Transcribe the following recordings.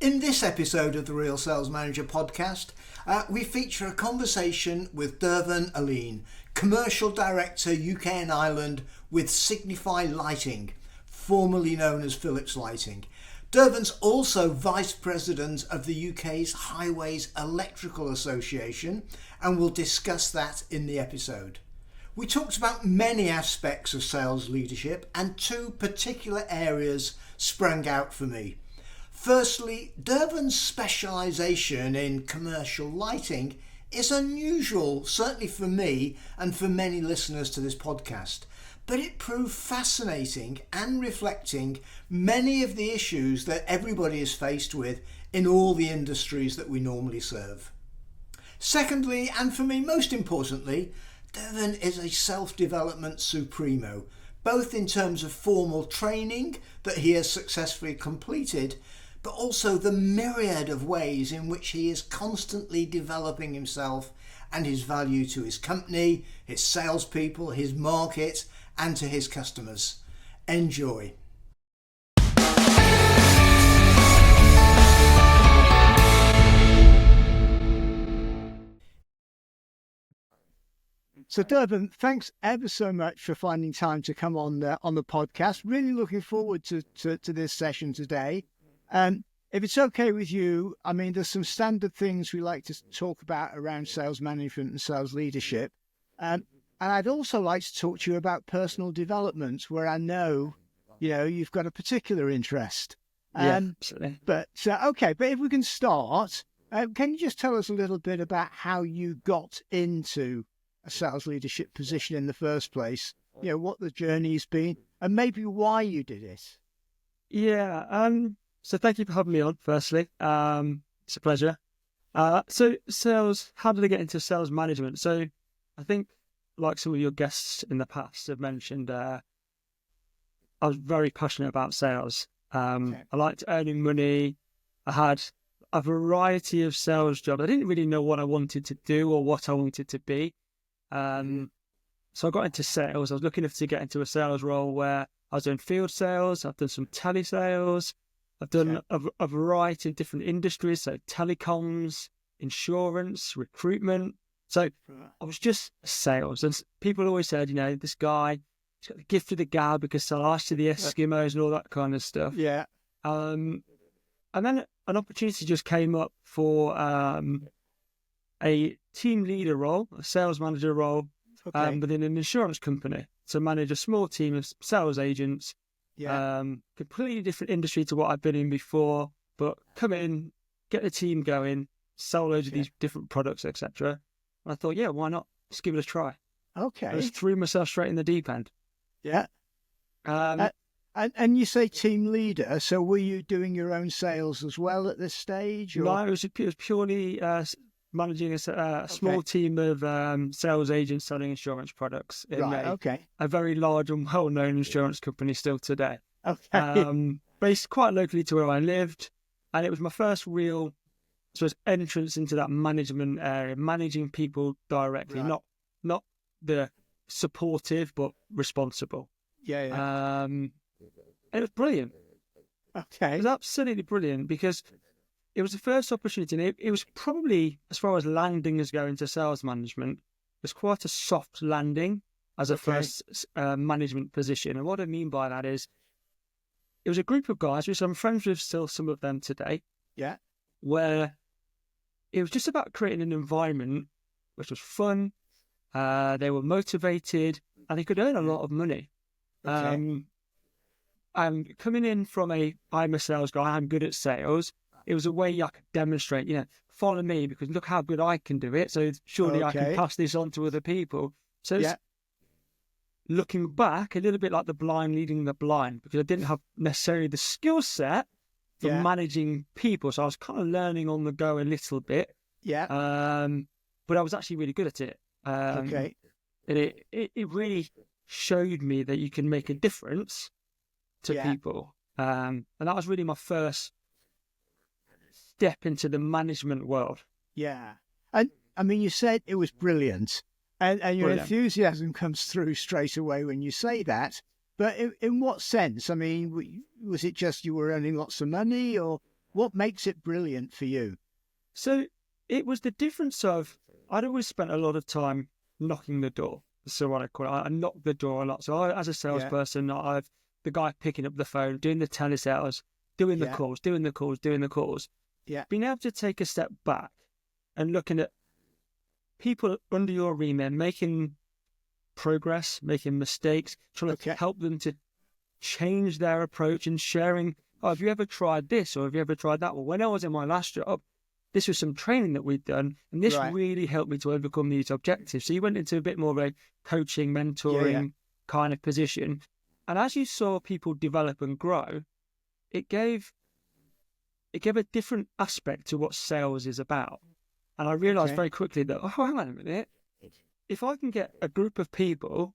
In this episode of the Real Sales Manager podcast, we feature a conversation with Dervan Alleyne, Commercial Director UK and Ireland with Signify Lighting, formerly known as Philips Lighting. Dervan's also Vice President of the UK's Highways Electrical Association, and we'll discuss that in the episode. We talked about many aspects of sales leadership, and two particular areas sprang out for me. Firstly, Dervan's specialisation in commercial lighting is unusual, certainly for me and for many listeners to this podcast, but it proved fascinating and reflecting many of the issues that everybody is faced with in all the industries that we normally serve. Secondly, and for me most importantly, Dervan is a self-development supremo, both in terms of formal training that he has successfully completed, but also the myriad of ways in which he is constantly developing himself and his value to his company, his salespeople, his market, and to his customers. Enjoy. So Dervan, thanks ever so much for finding time to come on the podcast. Really looking forward to this session today. If it's okay with you, I mean, there's some standard things we like to talk about around sales management and sales leadership. And I'd also like to talk to you about personal development, where I know, you've got a particular interest. Absolutely. But if we can start, can you just tell us a little bit about how you got into a sales leadership position in the first place? What the journey's been, and maybe why you did it. So thank you for having me on, firstly. It's a pleasure. So sales, how did I get into sales management? So I think, like some of your guests in the past have mentioned, I was very passionate about sales. I liked earning money. I had a variety of sales jobs. I didn't really know what I wanted to do or what I wanted to be. So I got into sales. I was looking to get into a sales role where I was doing field sales. I've done some telesales. I've done a variety of different industries, so telecoms, insurance, recruitment. So I was just sales. And people always said, this guy, he's got the gift of the gab because sell ice to the Eskimos and all that kind of stuff. Yeah. And then an opportunity just came up for a team leader role, a sales manager role within an insurance company to manage a small team of sales agents. Completely different industry to what I've been in before, but come in, get the team going, sell loads of these different products, etc. And I thought, why not? Just give it a try. Okay. I just threw myself straight in the deep end. Yeah. And you say team leader, so were you doing your own sales as well at this stage? Or? No, it was purely managing a small team of sales agents selling insurance products in a very large and well-known insurance company still today. Based quite locally to where I lived, and it was my first real entrance into that management area, managing people directly, not the supportive but responsible. It was brilliant. It was absolutely brilliant because it was the first opportunity, and it was probably, as far as landing as going to sales management, it was quite a soft landing as a first management position. And what I mean by that is, it was a group of guys, which I'm friends with still, some of them today, where it was just about creating an environment which was fun, they were motivated, and they could earn a lot of money. And coming in from I'm a sales guy, I'm good at sales, it was a way I could demonstrate, follow me because look how good I can do it. So surely I can pass this on to other people. So it's looking back, a little bit like the blind leading the blind, because I didn't have necessarily the skill set for managing people. So I was kind of learning on the go a little bit. But I was actually really good at it. And it really showed me that you can make a difference to people. And that was really my first step into the management world. And I mean, you said it was brilliant, and your enthusiasm comes through straight away when you say that. But in what sense? I mean, was it just you were earning lots of money, or What makes it brilliant for you? So it was the difference of, I'd always spent a lot of time knocking the door. So what I call it, I knocked the door a lot. So as a salesperson, I've the guy picking up the phone, doing the telesales, doing the calls, doing the calls. Yeah. Being able to take a step back and looking at people under your remit, making progress, making mistakes, trying to help them to change their approach and sharing, oh, have you ever tried this or have you ever tried that? Well, when I was in my last job, this was some training that we'd done, and this really helped me to overcome these objectives. So you went into a bit more of a coaching, mentoring kind of position. And as you saw people develop and grow, it gave a different aspect to what sales is about. And I realized very quickly that, oh, hang on a minute, if I can get a group of people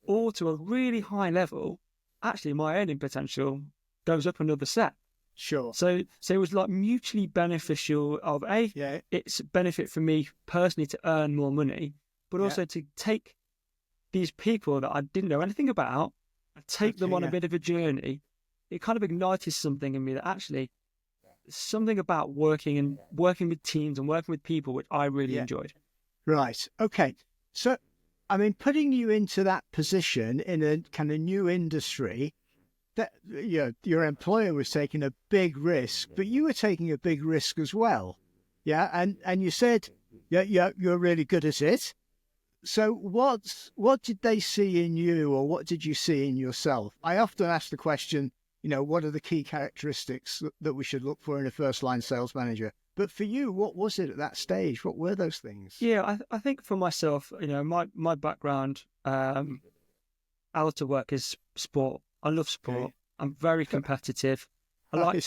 all to a really high level, actually my earning potential goes up another step. Sure. So it was like mutually beneficial of it's benefit for me personally to earn more money, but also to take these people that I didn't know anything about and take them on a bit of a journey. It kind of ignited something in me that actually something about working with teams and working with people, which I really enjoyed. Right. Okay. So, I mean, putting you into that position in a kind of new industry, that your employer was taking a big risk, but you were taking a big risk as well. Yeah. And you said, you're really good at it. So what did they see in you, or what did you see in yourself? I often ask the question, what are the key characteristics that we should look for in a first-line sales manager? But for you, what was it at that stage? What were those things? Yeah, I think for myself, my background out of work is sport. I love sport. Okay. I'm very competitive. I like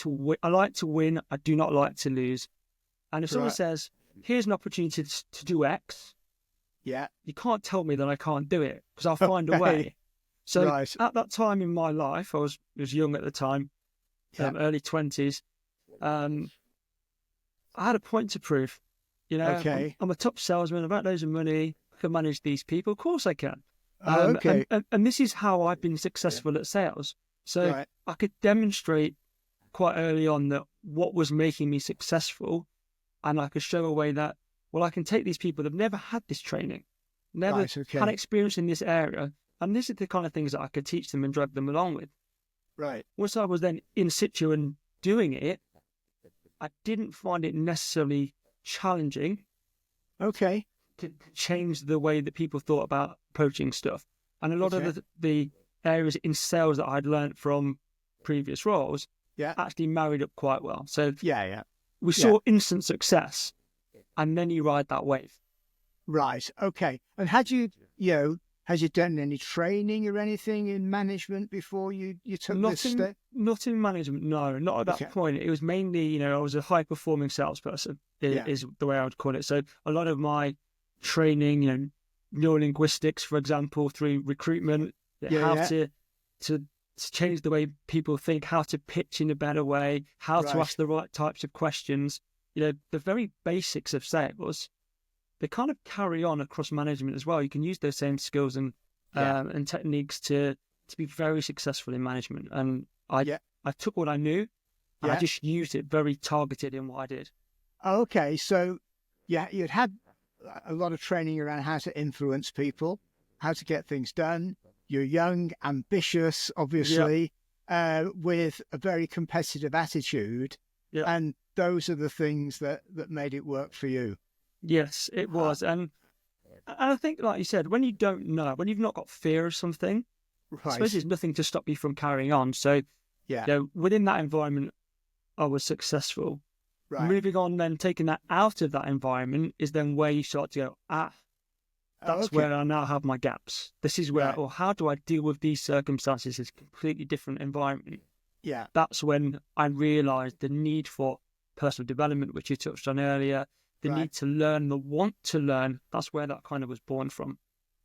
to win. I do not like to lose. And if someone says, "Here's an opportunity to do X," you can't tell me that I can't do it, because I'll find a way. So at that time in my life, I was young at the time, early 20s. I had a point to prove. I'm a top salesman. I've got loads of money. I can manage these people. Of course I can. And this is how I've been successful at sales. So I could demonstrate quite early on that what was making me successful, and I could show a way that, well, I can take these people that have never had this training, never had experience in this area, and this is the kind of things that I could teach them and drag them along with. Right. Once I was then in situ and doing it, I didn't find it necessarily challenging. Okay. To change the way that people thought about approaching stuff. And a lot of the areas in sales that I'd learned from previous roles actually married up quite well. So we saw instant success, and then you ride that wave. Right. Okay. And had you done any training or anything in management before you took this step? Not in management, no. Not at that point. It was mainly, I was a high-performing salesperson, is the way I would call it. So a lot of my training, neurolinguistics, for example, through recruitment, how to change the way people think, how to pitch in a better way, how to ask the right types of questions. The very basics of sales, they kind of carry on across management as well. You can use those same skills and techniques to be very successful in management. And I took what I knew, and I just used it very targeted in what I did. Okay, so you'd had a lot of training around how to influence people, how to get things done. You're young, ambitious, obviously, with a very competitive attitude. Yep. And those are the things that made it work for you. Yes, it was. And I think, like you said, when you don't know, when you've not got fear of something, I suppose there's nothing to stop you from carrying on. So, within that environment, I was successful. Right. Moving on, then taking that out of that environment is then where you start to go, that's where I now have my gaps. This is where, or how do I deal with these circumstances? It's a completely different environment. Yeah. That's when I realised the need for personal development, which you touched on earlier, the need to learn, the want to learn. That's where that kind of was born from.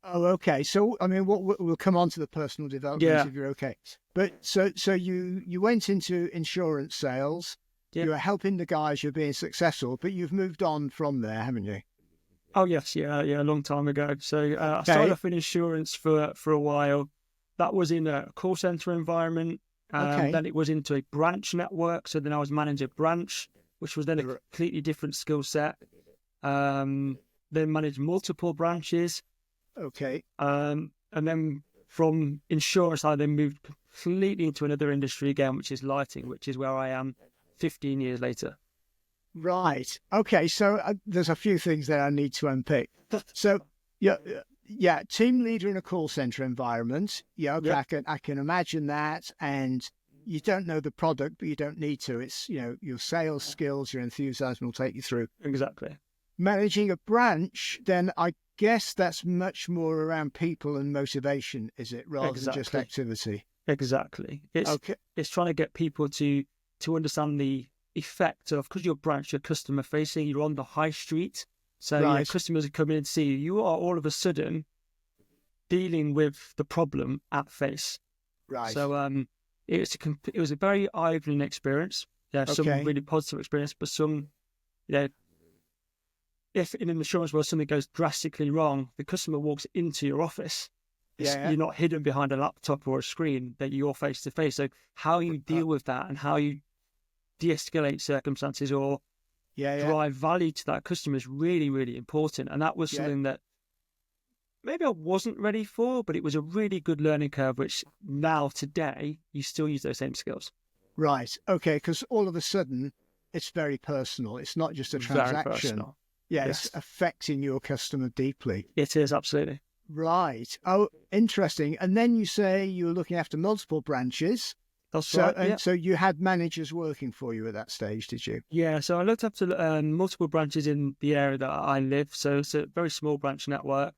Oh, okay. So, I mean, we'll come on to the personal development if you're okay. But so you went into insurance sales. Yeah. You were helping the guys, you're being successful, but you've moved on from there, haven't you? Oh, yes. Yeah, a long time ago. So I started off in insurance for a while. That was in a call center environment. Then it was into a branch network. So then I was managing a branch, which was then a completely different skill set. Then managed multiple branches. Okay. And then from insurance, I then moved completely into another industry again, which is lighting, which is where I am 15 years later. Right. Okay. So there's a few things that I need to unpick. So, yeah, team leader in a call center environment. Yeah, okay, yep. I can imagine that. And you don't know the product, but you don't need to. It's, your sales skills, your enthusiasm will take you through. Exactly. Managing a branch, then I guess that's much more around people and motivation, is it, rather than just activity? Exactly. It's trying to get people to understand the effect of, because your branch, you're customer facing, you're on the high street. So customers are coming in to see you. You are all of a sudden dealing with the problem at face. Right. So it was a very eye-opening experience. Yeah, some really positive experience, but some, if in an insurance world something goes drastically wrong, the customer walks into your office. You're not hidden behind a laptop or a screen, that you're face to face. So how you deal with that and how you de-escalate circumstances or drive value to that customer is really, really important. And that was something that maybe I wasn't ready for, but it was a really good learning curve, which now today you still use those same skills. Right. Okay. Because all of a sudden it's very personal. It's not just a transaction. Very personal. Yeah, yes. It's affecting your customer deeply. It is, absolutely. Right. Oh, interesting. And then you say you were looking after multiple branches. That's right. And so you had managers working for you at that stage, did you? Yeah. So I looked after multiple branches in the area that I live. So it's a very small branch network.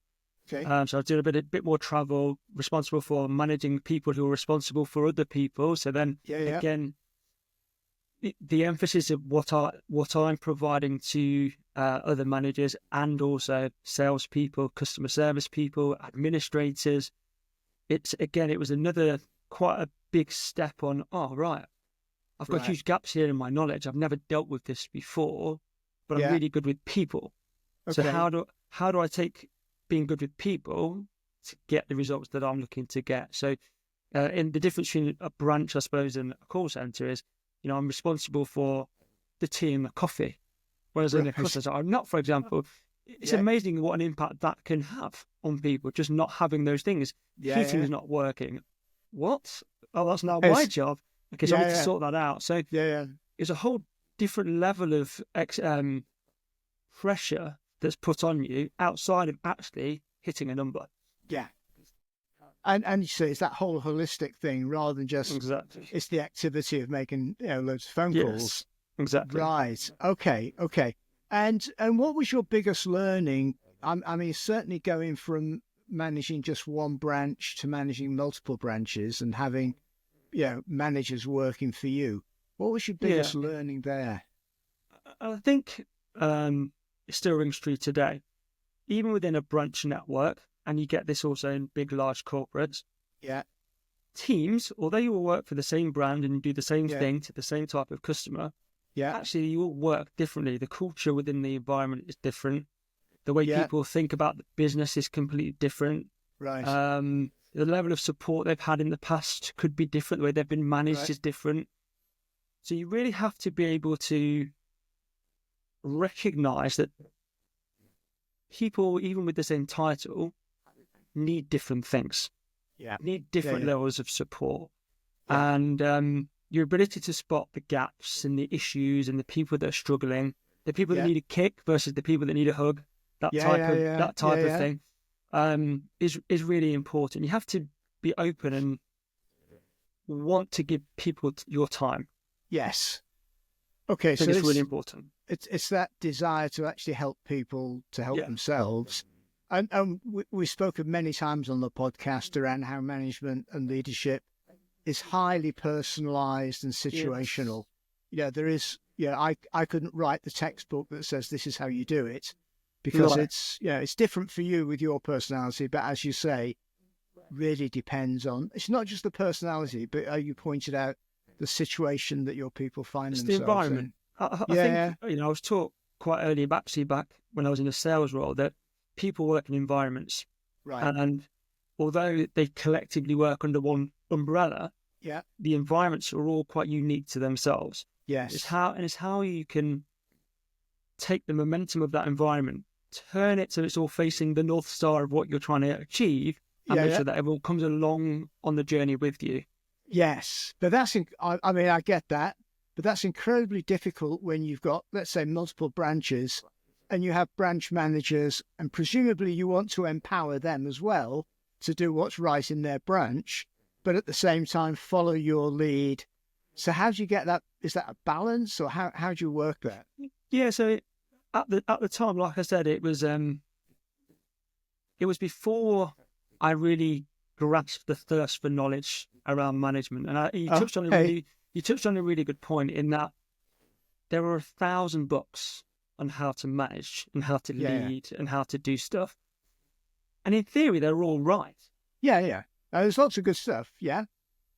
Okay. So I did a bit more travel, responsible for managing people who are responsible for other people. So then again, the emphasis of what I'm providing to other managers and also salespeople, customer service people, administrators. It was another quite a big step on. Oh, right, I've got huge gaps here in my knowledge. I've never dealt with this before, but I'm really good with people. Okay. So how do I take being good with people to get the results that I'm looking to get? So, in the difference between a branch, I suppose, and a call center is, I'm responsible for the tea and the coffee, whereas in a customer, I'm not, for example. It's amazing what an impact that can have on people, just not having those things. Heating is not working. What? Oh, that's now my job. Okay, so I need to sort that out. So it's a whole different level of pressure that's put on you outside of actually hitting a number. Yeah. And you say it's that whole holistic thing rather than just it's the activity of making loads of phone calls. Exactly. Right. Okay. And what was your biggest learning? I mean, certainly going from managing just one branch to managing multiple branches and having managers working for you. What was your biggest learning there? I think it still rings true today. Even within a branch network, and you get this also in big, large corporates. Yeah. Teams, although you will work for the same brand and do the same thing to the same type of customer, actually you will work differently. The culture within the environment is different. The way people think about the business is completely different. Right. The level of support they've had in the past could be different. The way they've been managed is different. So you really have to be able to recognize that people, even with the same title, need different things. Need different levels of support. And your ability to spot the gaps and the issues and the people that are struggling, the people that need a kick versus the people that need a hug, that type of thing, is really important. You have to be open and want to give people your time. Yes. Okay, so it's really important. It's that desire to actually help people to help themselves. And we spoke many times on the podcast around how management and leadership is highly personalized and situational. There is, I couldn't write the textbook that says this is how you do it, because it's different for you with your personality. But as you say, really depends on, it's not just the personality, but you pointed out the situation that your people find themselves the environment. in. I think, I was taught quite early, back when I was in a sales role, that people work in environments. Right. And although they collectively work under one umbrella, the environments are all quite unique to themselves. Yes. It's how you can take the momentum of that environment, turn it so it's all facing the North Star of what you're trying to achieve, and make sure that everyone comes along on the journey with you. Yes. But I get that, but that's incredibly difficult when you've got, let's say, multiple branches and you have branch managers, and presumably you want to empower them as well to do what's right in their branch, but at the same time follow your lead. So how do you get that? Is that a balance, or how do you work that? Yeah, so at the time, like I said, it was before I really grasped the thirst for knowledge around management. And you touched on a really good point in that there are 1,000 books on how to manage and how to lead and how to do stuff. And in theory, they're all right. Yeah. There's lots of good stuff, yeah.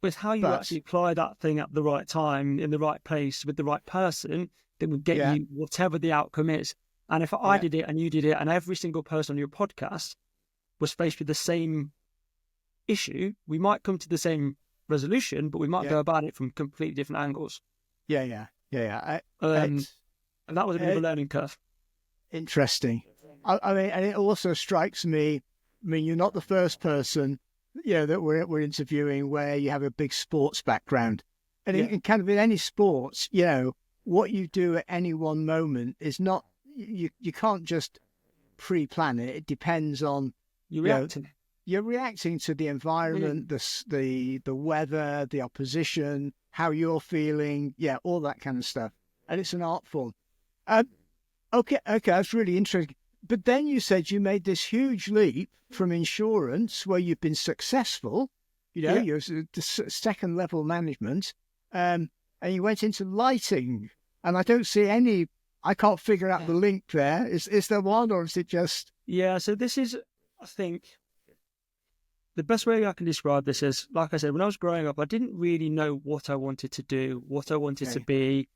But it's how you actually apply that thing at the right time, in the right place, with the right person, that will get you whatever the outcome is. And if I did it and you did it, and every single person on your podcast was faced with the same issue, we might come to the same resolution, but we might go about it from completely different angles. Yeah. And that was a bit of a learning curve. Interesting. I mean, and it also strikes me, you're not the first person, that we're interviewing where you have a big sports background. And in kind of in any sports, what you do at any one moment is not, you can't just pre-plan it. It depends on you're reacting to the environment, the weather, the opposition, how you're feeling, all that kind of stuff. And it's an art form. Okay, that's really interesting. But then you said you made this huge leap from insurance, where you've been successful, you're the second level management, and you went into lighting. And I don't see I can't figure out the link there. Is there one, or is it just... Yeah, so this is, I think, the best way I can describe this is, like I said, when I was growing up, I didn't really know what I wanted to do, what I wanted to be.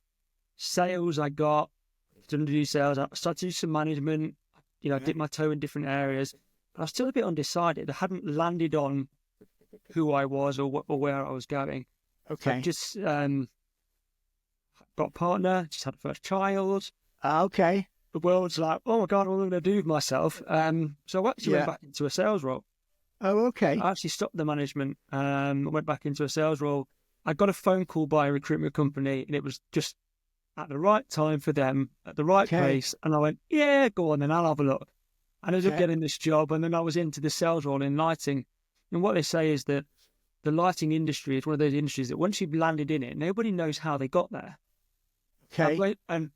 Sales, I didn't do sales. I started to do some management, dipped my toe in different areas. But I was still a bit undecided. I hadn't landed on who I was or where I was going. Okay. So I just got a partner, just had a first child. Okay. The world's like, oh my God, what am I going to do with myself? So I actually went back into a sales role. Oh, okay. I actually stopped the management. I went back into a sales role. I got a phone call by a recruitment company, and it was just at the right time for them, at the right place. And I went, yeah, go on then, I'll have a look. And I ended up getting this job, and then I was into the sales role in lighting. And what they say is that the lighting industry is one of those industries that once you've landed in it, nobody knows how they got there. Okay. And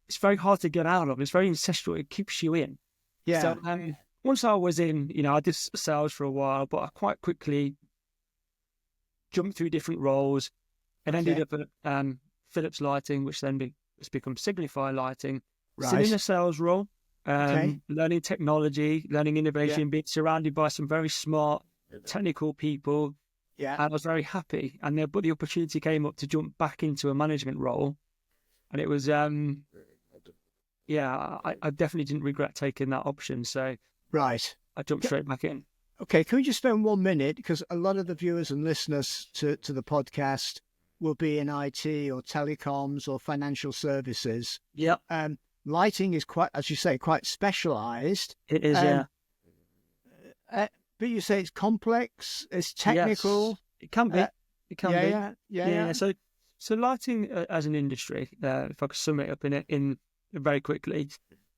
it's very hard to get out of. It's very ancestral. It keeps you in. Yeah. So once I was in, I did sales for a while, but I quite quickly jumped through different roles and ended up at Philips Lighting, which then has become Signify Lighting. Right. Still in a sales role, learning technology, learning innovation, being surrounded by some very smart, technical people. Yeah. And I was very happy. But the opportunity came up to jump back into a management role. And it was, I definitely didn't regret taking that option. So right, I jumped straight back in. Okay, can we just spend 1 minute? Because a lot of the viewers and listeners to the podcast will be in IT or telecoms or financial services. Yeah. Lighting is quite, as you say, quite specialised. It is, but you say it's complex, it's technical. Yes, it can be. It can be. Yeah. So lighting as an industry, if I could sum it up in very quickly,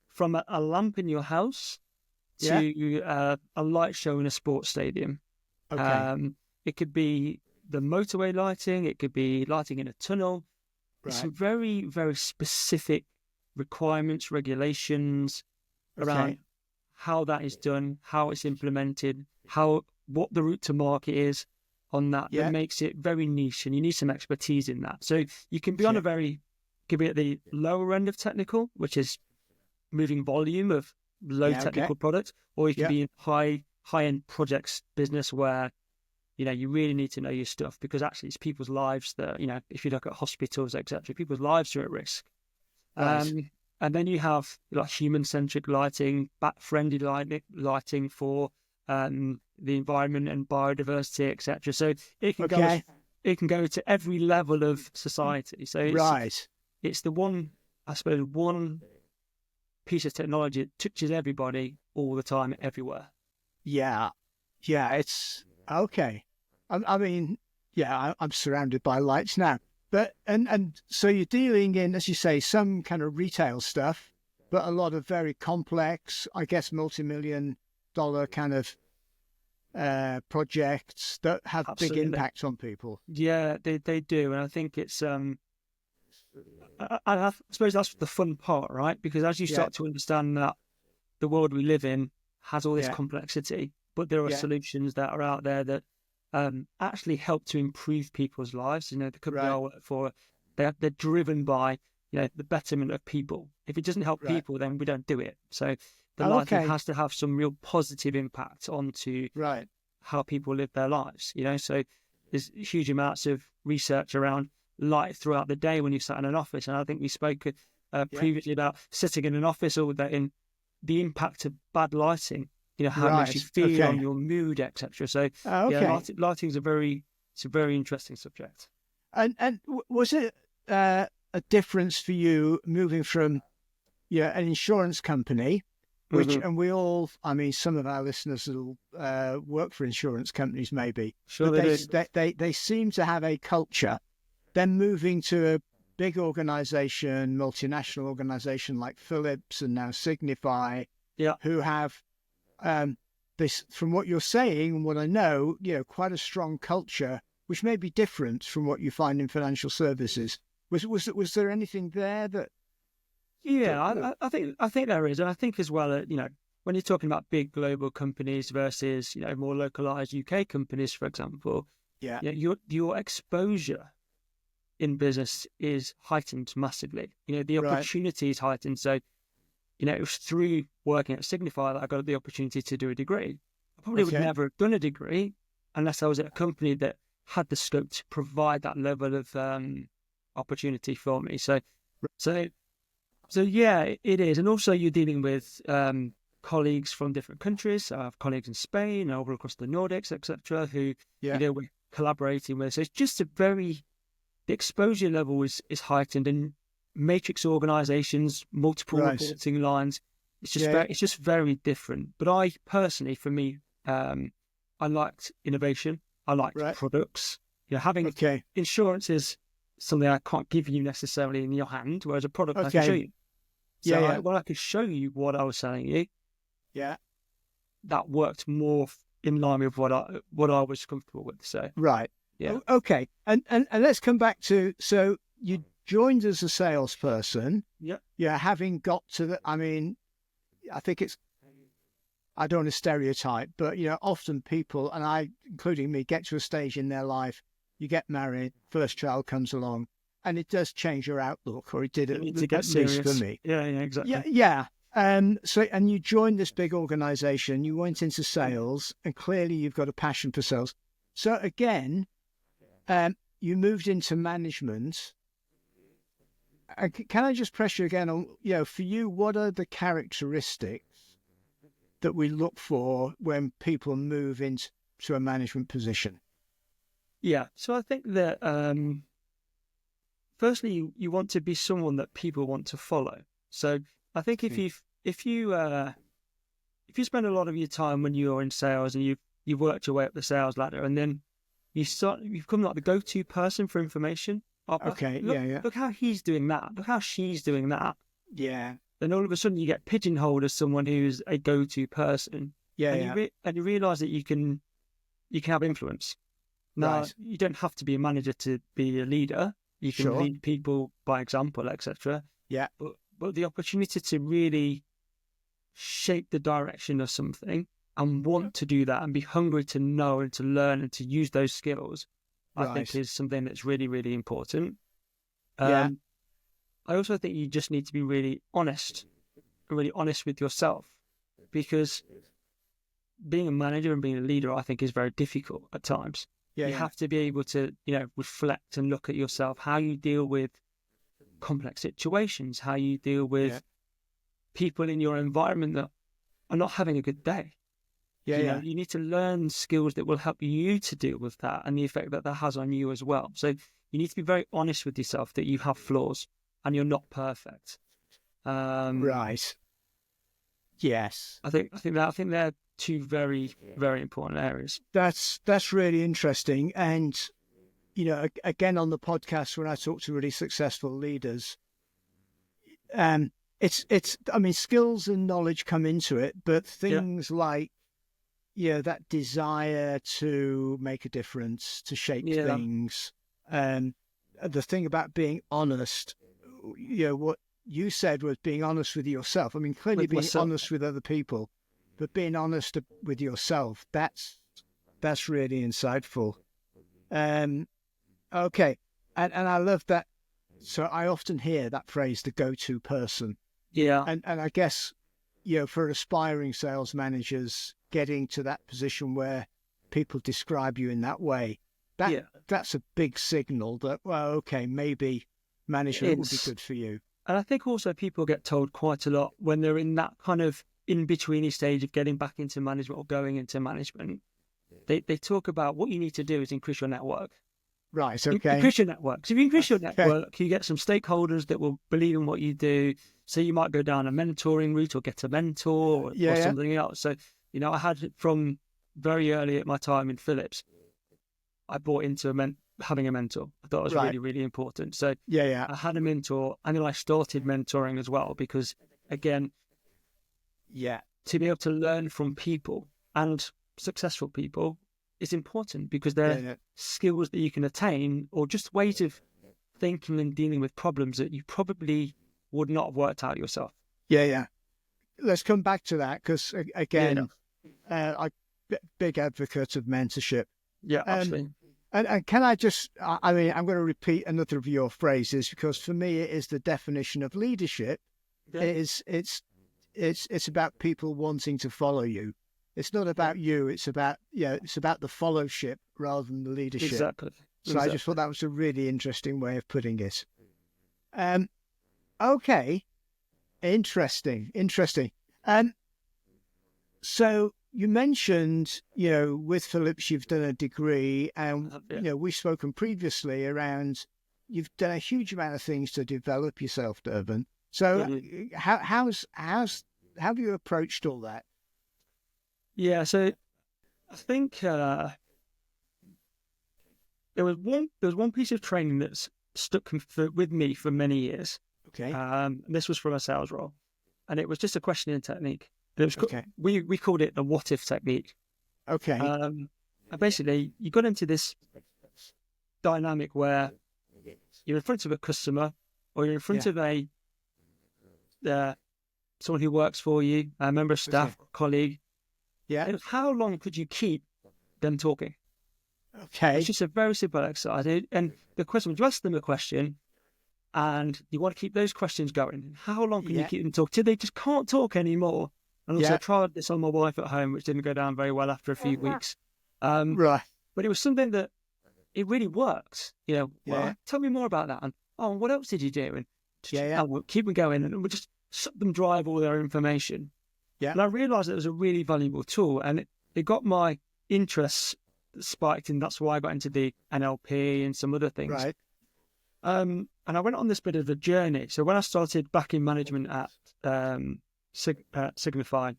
from a lamp in your house to a light show in a sports stadium. Okay. It could be the motorway lighting. It could be lighting in a tunnel. Right. Some very, very specific requirements, regulations around how that is done, how it's implemented, what the route to market is on that. That makes it very niche, and you need some expertise in that. So you can be on could be at the lower end of technical, which is moving volume of low technical products, or you can be in high-end projects business where, you really need to know your stuff, because actually it's people's lives that, if you look at hospitals, etc., people's lives are at risk. Right. And then you have like human-centric lighting, bat-friendly lighting for the environment and biodiversity, etc. So it can go it can go to every level of society. So it's the one, I suppose, one piece of technology that touches everybody all the time, everywhere. Yeah, it's okay. I mean, I'm surrounded by lights now, but and so you're dealing in, as you say, some kind of retail stuff, but a lot of very complex, I guess, multi-million-dollar kind of projects that have Absolutely. big impacts on people. Yeah, they do, and I think it's I suppose that's the fun part, right? Because as you start to understand that the world we live in has all this complexity, but there are solutions that are out there that actually help to improve people's lives. You know, the company I work for, they're driven by, you know, the betterment of people. If it doesn't help people, then we don't do it. So the lighting has to have some real positive impact onto how people live their lives. You know, so there's huge amounts of research around light throughout the day when you sat in an office, and I think we spoke previously about sitting in an office all day and the impact of bad lighting. You know, how it makes you feel on your mood, etc. So lighting is a very interesting subject. And was it a difference for you moving from an insurance company, which and we all, I mean, some of our listeners will work for insurance companies maybe, sure, but they seem to have a culture. Then moving to a big organization, multinational organization like Philips and now Signify, who have this, from what you're saying and what I know, quite a strong culture, which may be different from what you find in financial services. Was there anything there that? Yeah, I think there is, and I think as well, when you're talking about big global companies versus more localized UK companies, for example, your exposure in business is heightened massively. The opportunity is heightened. So, it was through working at Signify that I got the opportunity to do a degree. I probably would never have done a degree unless I was at a company that had the scope to provide that level of opportunity for me. So yeah, it is. And also you're dealing with colleagues from different countries. I have colleagues in Spain, over across the Nordics, etc., who we're collaborating with. So it's just the exposure level is heightened, and matrix organizations, multiple reporting lines. It's just very different. But I personally, for me, I liked innovation. I liked products. Having insurance is something I can't give you necessarily in your hand, whereas a product I can show you. So I could show you what I was selling you. Yeah, that worked more in line with what I was comfortable with. So yeah. Okay. And let's come back to, so you joined as a salesperson. Yeah. Having got to I think I don't want to stereotype, but often people, and I, including me, get to a stage in their life, you get married, first child comes along, and it does change your outlook, or it did at least for me. Yeah, exactly. Yeah. So, and you joined this big organization, you went into sales, and clearly you've got a passion for sales. So again, you moved into management. Can I just press you again on, for you, what are the characteristics that we look for when people move into a management position? Yeah, so I think that firstly, you want to be someone that people want to follow. So I think if you spend a lot of your time when you're in sales and you've worked your way up the sales ladder, and then you become like the go-to person for information. Look how he's doing that. Look how she's doing that. Yeah. Then all of a sudden you get pigeonholed as someone who's a go-to person. And you realise that you can have influence. Now, you don't have to be a manager to be a leader. You can lead people by example, etc. Yeah. But the opportunity to really shape the direction of something and want to do that and be hungry to know and to learn and to use those skills, I think is something that's really, really important. I also think you just need to be really honest with yourself, because being a manager and being a leader, I think, is very difficult at times. You have to be able to, reflect and look at yourself, how you deal with complex situations, how you deal with people in your environment that are not having a good day. You need to learn skills that will help you to deal with that and the effect that has on you as well. So you need to be very honest with yourself that you have flaws and you're not perfect. Right. Yes. I think they're two very, very important areas. That's really interesting. And, again, on the podcast, when I talk to really successful leaders, skills and knowledge come into it, but things like, that desire to make a difference, to shape things, the thing about being honest, what you said was being honest with yourself. I mean, clearly being honest with other people, but being honest with yourself, that's really insightful. Okay. And I love that. So I often hear that phrase, the go-to person. Yeah. And I guess, for aspiring sales managers, getting to that position where people describe you in that way, that's a big signal that, well, okay, maybe management would be good for you. And I think also people get told quite a lot when they're in that kind of in-betweeny stage of getting back into management or going into management. They talk about what you need to do is increase your network. Right, okay. Increase your network. So if you increase your network, you get some stakeholders that will believe in what you do. So you might go down a mentoring route or get a mentor or something else. So, I had from very early at my time in Philips, I bought into having a mentor. I thought it was really, really important. So I had a mentor and then I started mentoring as well because, again, to be able to learn from people and successful people is important because they're skills that you can attain or just ways of thinking and dealing with problems that you probably would not have worked out yourself. Let's come back to that because, again, I'm a big advocate of mentorship. Yeah, absolutely. And can I just, I'm going to repeat another of your phrases because for me it is the definition of leadership. It's about people wanting to follow you. It's not about you. It's about the fellowship rather than the leadership. Exactly. So I just thought that was a really interesting way of putting it. Okay. Interesting. So you mentioned, with Philips, you've done a degree, and we've spoken previously around you've done a huge amount of things to develop yourself, Dervan. So how have you approached all that? Yeah, so I think there was one piece of training that's stuck with me for many years. Okay. This was from a sales role, and it was just a questioning technique. It was we called it the what if technique. Okay. And basically, you got into this dynamic where you're in front of a customer or you're in front of someone who works for you, a member of staff, colleague. Yeah. And how long could you keep them talking? Okay. It's just a very simple exercise. And the question, you ask them a question and you want to keep those questions going. How long can you keep them talking till they just can't talk anymore? And also I tried this on my wife at home, which didn't go down very well after a few weeks. Right. But it was something that it really worked. Well, tell me more about that. And what else did you do? And we'll keep them going and we'll just let them drive all their information. Yeah. And I realised it was a really valuable tool and it got my interest spiked, and that's why I got into the NLP and some other things. Right. And I went on this bit of a journey. So when I started back in management at Signify,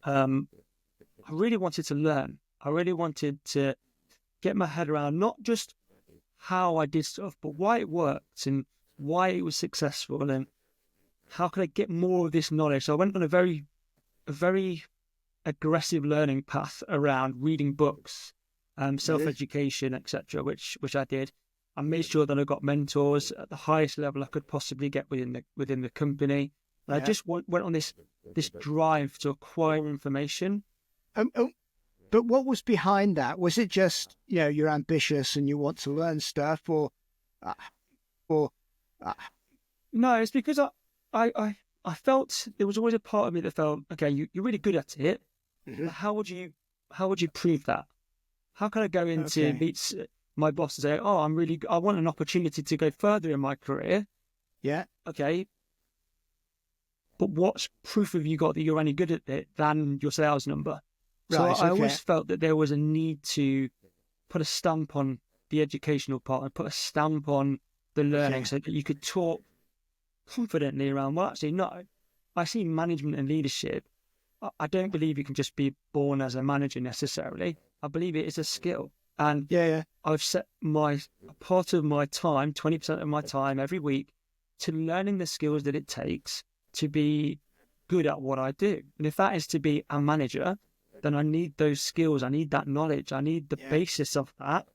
I really wanted to learn. I really wanted to get my head around not just how I did stuff, but why it worked and why it was successful and how could I get more of this knowledge. So I went on a very aggressive learning path around reading books, self-education, etc., which I did. I made sure that I got mentors at the highest level I could possibly get within the company. And I just went on this drive to acquire information. But what was behind that? Was it just you're ambitious and you want to learn stuff, or? No, it's because I felt there was always a part of me that felt, okay, you're really good at it. Mm-hmm. How would you prove that? How can I go into meet my boss and say, I want an opportunity to go further in my career? Yeah. Okay. But what proof have you got that you're any good at it than your sales number? So I always felt that there was a need to put a stamp on the educational part and put a stamp on the learning so that you could talk confidently around, well, actually, no. I see management and leadership. I don't believe you can just be born as a manager necessarily. I believe it is a skill. And I've set a part of my time, 20% of my time every week, to learning the skills that it takes to be good at what I do. And if that is to be a manager, then I need those skills. I need that knowledge. I need the basis of that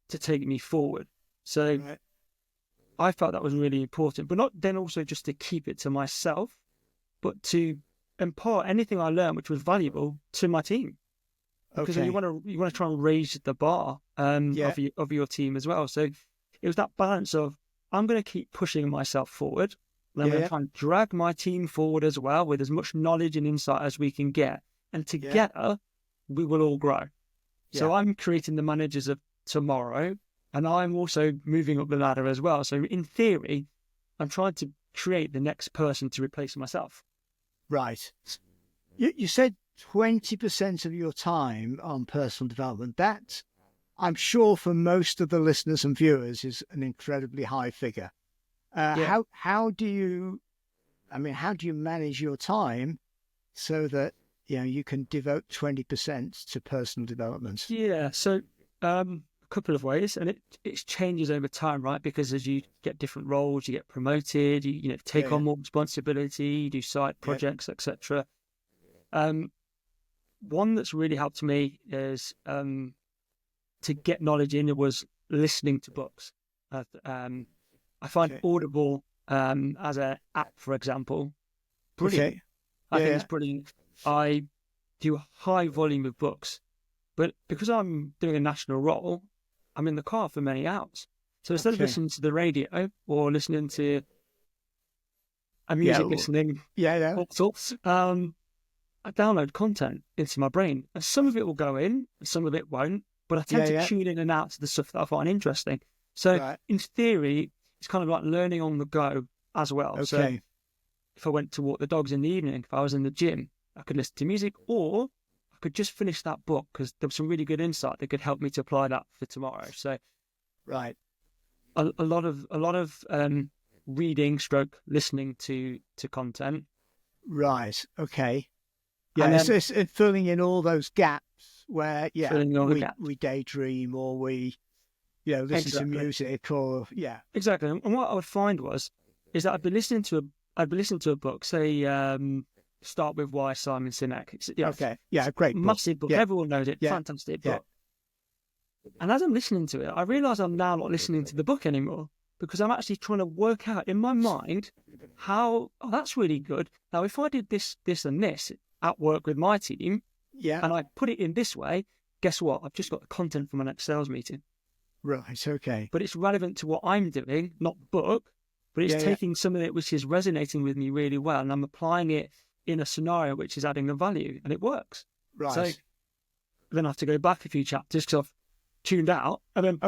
to take me forward. So I felt that was really important, but not then also just to keep it to myself, but to impart anything I learned which was valuable to my team. Because you want to try and raise the bar of your team as well. So it was that balance of, I'm going to keep pushing myself forward. And I'm going to try and drag my team forward as well with as much knowledge and insight as we can get. And together, we will all grow. So I'm creating the managers of tomorrow, and I'm also moving up the ladder as well. So in theory, I'm trying to create the next person to replace myself. Right. You said 20% of your time on personal development. That, I'm sure for most of the listeners and viewers, is an incredibly high figure. How do you manage your time so that you can devote 20% to personal development? Yeah, so a couple of ways, and it changes over time, right? Because as you get different roles, you get promoted, you take on more responsibility, you do side projects, etc. One that's really helped me is to get knowledge in. It was listening to books. I find Audible as an app, for example, brilliant. I think it's brilliant. I do a high volume of books, but because I'm doing a national role, I'm in the car for many hours. So instead of listening to the radio or listening to a music listening, all sorts, I download content into my brain, and some of it will go in, and some of it won't. But I tend to tune in and out to the stuff that I find interesting. So in theory, it's kind of like learning on the go as well. So if I went to walk the dogs in the evening, if I was in the gym, I could listen to music, or I could just finish that book because there was some really good insight that could help me to apply that for tomorrow. So, a lot of reading, stroke listening to content. Right. Okay. Yeah. And then, it's filling in all those gaps where we daydream, or we listen to music, or exactly. And what I would find is that I'd be listening to a book, say Start With Why, Simon Sinek. It's great book. Massive book. Everyone knows it. Fantastic book. And as I'm listening to it, I realise I'm now not listening to the book anymore, because I'm actually trying to work out in my mind how, that's really good. Now, if I did this, and this at work with my team, and I put it in this way, guess what? I've just got the content for my next sales meeting. Right, okay. But it's relevant to what I'm doing, not the book, but it's taking some of it which is resonating with me really well, and I'm applying it in a scenario which is adding the value, and it works. Right. So then I have to go back a few chapters because I've tuned out, and then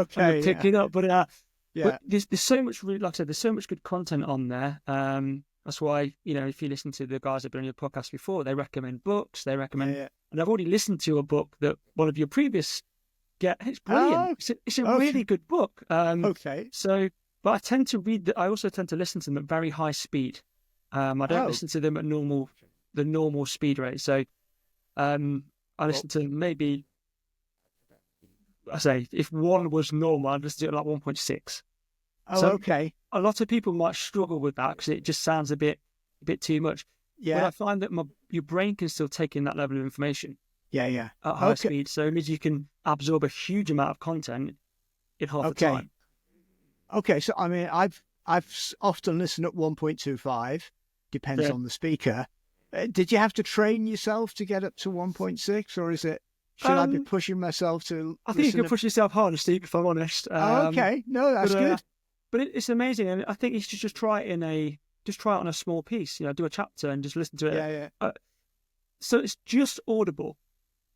pick it up. But there's so much, like I said, there's so much good content on there. That's why, if you listen to the guys that have been on your podcast before, they recommend books, they recommend, and I've already listened to a book that one of your previous it's brilliant. It's a really good book. So, but I tend to read I also tend to listen to them at very high speed. I don't listen to them at the normal speed rate. So, I listen to maybe, I say, if one was normal, I'd listen to it at like 1.6. A lot of people might struggle with that because it just sounds a bit too much. But I find that your brain can still take in that level of information. At high speed. So it means you can absorb a huge amount of content in half the time. Okay, so I mean, I've often listened at 1.25, depends on the speaker. Did you have to train yourself to get up to 1.6, or is it? Should I be pushing myself to? I think you can push yourself harder, Steve, if I'm honest. No, that's good. But it's amazing, and I think you should just try it on a small piece. Do a chapter and just listen to it. So it's just Audible.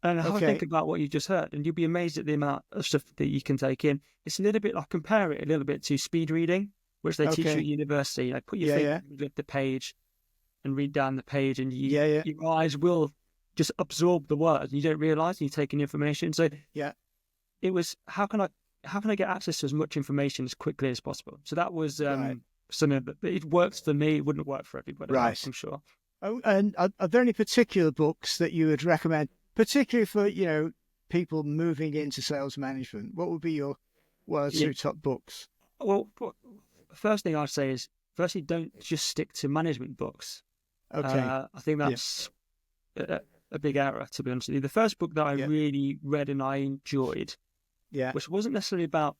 And have a think about what you just heard, and you'll be amazed at the amount of stuff that you can take in. It's a little bit like, compare it a little bit to speed reading, which they teach you at university. Like, put your finger on the page and read down the page, and your eyes will just absorb the words. You don't realize you're taking information. So it was, how can I get access to as much information as quickly as possible? So that was something that it works for me. It wouldn't work for everybody, right? I'm sure. Oh, and are there any particular books that you would recommend, particularly for, you know, people moving into sales management? What would be your one or two top books? Well, first thing I'd say is, firstly, don't just stick to management books. Okay. I think that's a big error, to be honest with you. The first book that I really read and I enjoyed, which wasn't necessarily about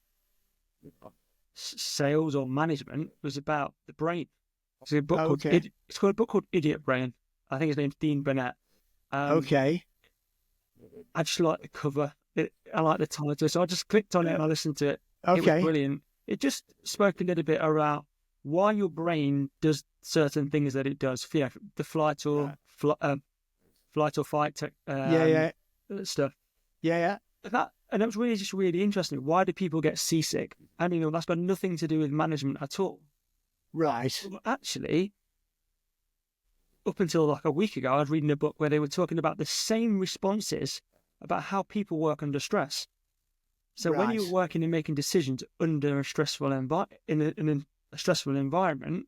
sales or management, was about the brain. It's a book it's called a book called Idiot Brain. I think his name's Dean Burnett. I just like the cover. I like the title, so I just clicked on it and I listened to it. It was brilliant. It just spoke a little bit around why your brain does certain things that it does. Yeah, the flight or fight stuff. And that was really just really interesting. Why do people get seasick? And you know, that's got nothing to do with management at all. Right. Well, actually, up until like a week ago, I was reading a book where they were talking about the same responses about how people work under stress. So when you're working and making decisions under a stressful in a stressful environment,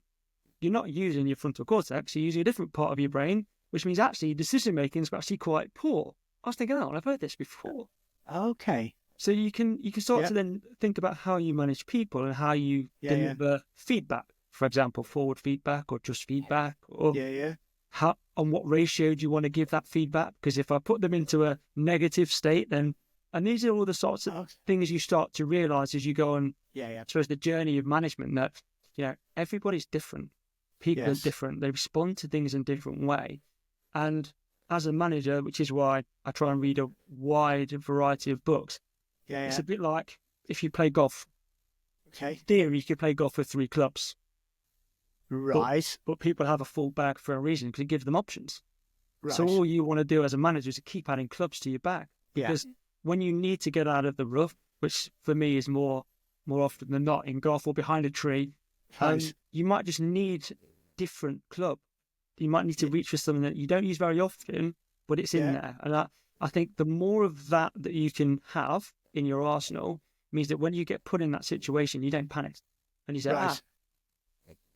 you're not using your frontal cortex, you're using a different part of your brain, which means actually decision making is actually quite poor. I was thinking, I've heard this before. Okay. So you can start to then think about how you manage people and how you deliver feedback. For example, forward feedback or just feedback, or how, on what ratio do you want to give that feedback? Because if I put them into a negative state, then, and these are all the sorts of things you start to realize as you go on. I suppose the journey of management, that, you know, everybody's different. People are different. They respond to things in a different way. And as a manager, which is why I try and read a wide variety of books, it's a bit like if you play golf. Okay. In theory, you could play golf with 3 clubs. Right. But people have a full bag for a reason, because it gives them options. Right. So all you want to do as a manager is to keep adding clubs to your bag. Because when you need to get out of the rough, which for me is more often than not in golf or behind a tree, you might just need different club. You might need to reach for something that you don't use very often, but it's in there. And I think the more of that you can have in your arsenal means that when you get put in that situation, you don't panic. And you say, I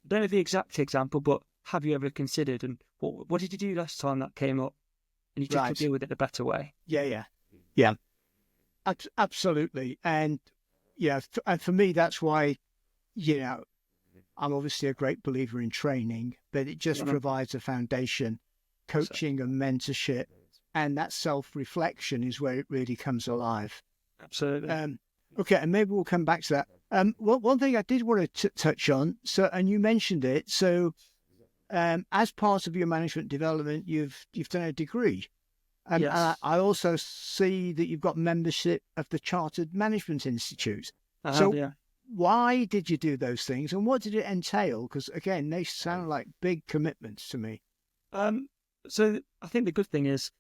don't know the exact example, but have you ever considered, and what did you do last time that came up? And you just could deal with it a better way. Yeah. Absolutely. And and for me, that's why, you know, I'm obviously a great believer in training, but it just provides a foundation, coaching and mentorship, and that self-reflection is where it really comes alive. Absolutely. Okay, and maybe we'll come back to that. One thing I did want to touch on, and you mentioned it, so as part of your management development, you've done a degree. And I also see that you've got membership of the Chartered Management Institute. Why did you do those things, and what did it entail? Because again, they sound like big commitments to me. So I think the good thing is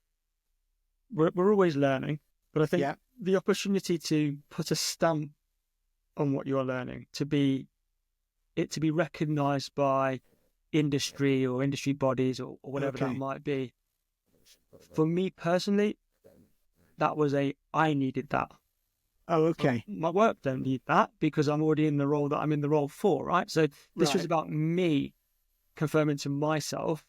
we're always learning, but I think the opportunity to put a stamp on what you're learning, to be recognised by industry or industry bodies or whatever that might be. For me personally, that was I needed that. Oh, okay. My work don't need that because I'm already in the role that I'm in the role for, right? So this was about me confirming to myself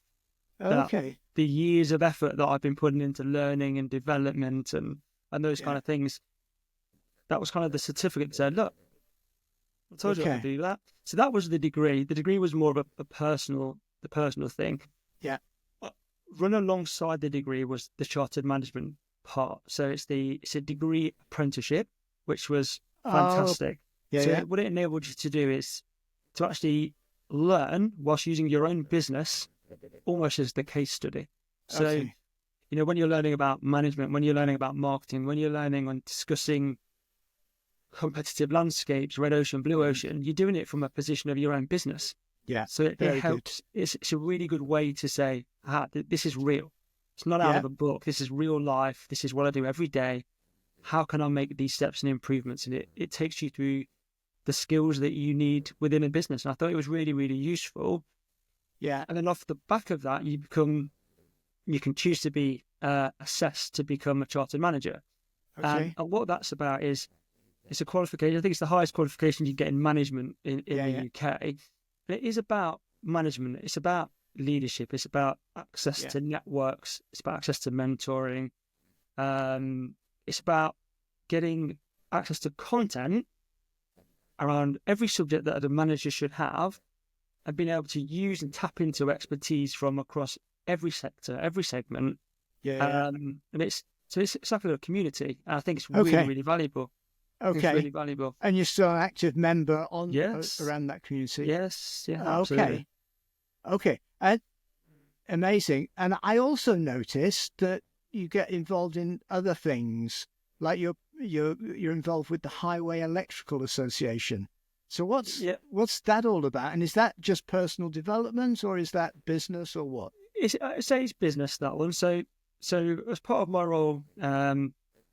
that the years of effort that I've been putting into learning and development and those kind of things, that was kind of the certificate that said, look, I told you I could do that. So that was the degree. The degree was more of the personal thing. Yeah. Run alongside the degree was the chartered management part. So it's a degree apprenticeship, which was fantastic. What it enabled you to do is to actually learn whilst using your own business almost as the case study. So, you know, when you're learning about management, when you're learning about marketing, when you're learning on discussing competitive landscapes, red ocean, blue ocean, you're doing it from a position of your own business. Yeah. So it helps. It's a really good way to say, this is real. It's not out of a book. This is real life. This is what I do every day. How can I make these steps and improvements? And it takes you through the skills that you need within a business. And I thought it was really, really useful. Yeah. And then off the back of that, you can choose to be assessed to become a chartered manager. And what that's about is it's a qualification. I think it's the highest qualification you get in management in the UK. And it is about management. It's about leadership. It's about access to networks. It's about access to mentoring. It's about getting access to content around every subject that a manager should have, and being able to use and tap into expertise from across every sector, every segment. And it's like a little community. And I think it's really, really valuable. It's really valuable. And you're still an active member on around that community? Yes. Yeah, absolutely. Okay. And amazing. And I also noticed that you get involved in other things, like you're involved with the Highway Electrical Association. So what's that all about? And is that just personal development, or is that business, or what? I'd say it's business, that one. So as part of my role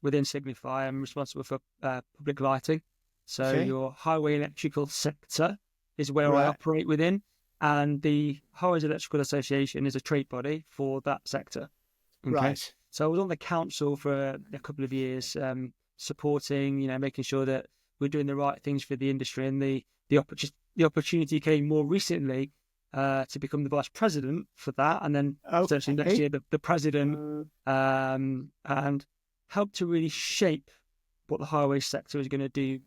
within Signify, I'm responsible for public lighting. So your highway electrical sector is where I operate within, and the Highways Electrical Association is a trade body for that sector. Okay? Right. So I was on the council for a couple of years, supporting, making sure that we're doing the right things for the industry, and the opportunity came more recently to become the vice president for that, and then potentially next year the president, and help to really shape what the highway sector is going to do,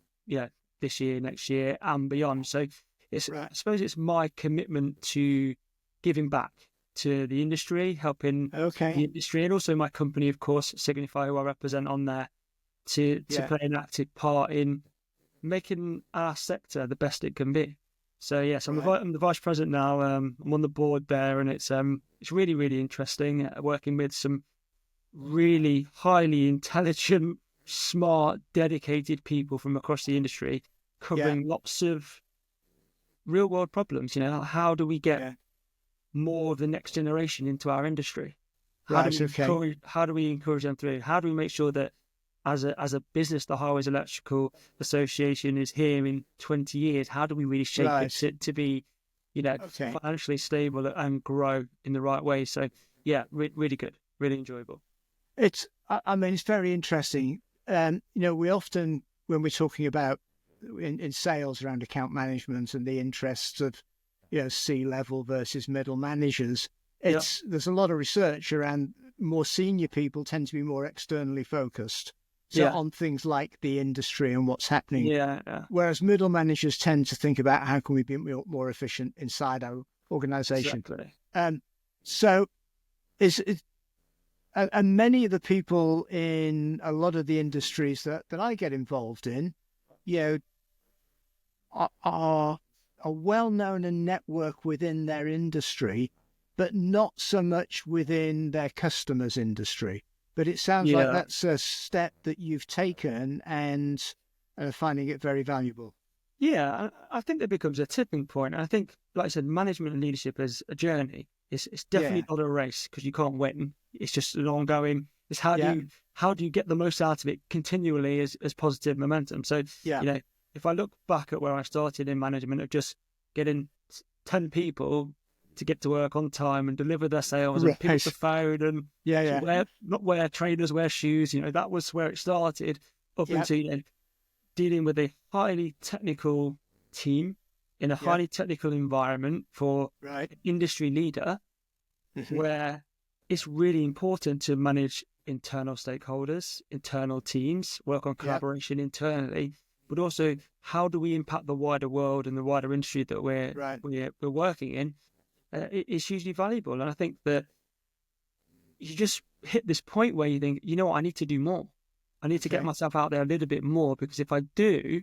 this year, next year, and beyond. So I suppose it's my commitment to giving back to the industry, helping the industry, and also my company, of course, Signify, who I represent on there, to play an active part in making our sector the best it can be. So yes, I'm the vice president now. I'm on the board there, and it's really, really interesting working with some really highly intelligent, smart, dedicated people from across the industry, covering lots of real world problems. How do we get more of the next generation into our industry? How do we encourage them through? How do we make sure that as a business, the Highways Electrical Association is here in 20 years? How do we really shape it to be, financially stable and grow in the right way? So really good, really enjoyable. It's very interesting. We often, when we're talking about in sales around account management and the interests of, C-level versus middle managers, there's a lot of research around more senior people tend to be more externally focused. On things like the industry and what's happening. Whereas middle managers tend to think about how can we be more efficient inside our organization. Exactly. So and many of the people in a lot of the industries that I get involved in, are well known and network within their industry, but not so much within their customers' industry. But it sounds like that's a step that you've taken and are finding it very valuable. Yeah, I think that becomes a tipping point. I think, like I said, management and leadership is a journey. It's definitely not a race, because you can't win. It's just an ongoing. It's how do you get the most out of it continually as positive momentum. So if I look back at where I started in management, of just getting 10 people to get to work on time and deliver their sales and pick up the phone and not wear trainers, wear shoes. That was where it started, up into dealing with a highly technical team in a highly technical environment for an industry leader, where it's really important to manage internal stakeholders, internal teams, work on collaboration internally, but also how do we impact the wider world and the wider industry that we're working in. It's hugely valuable. And I think that you just hit this point where you think, I need to do more. I need to get myself out there a little bit more, because if I do,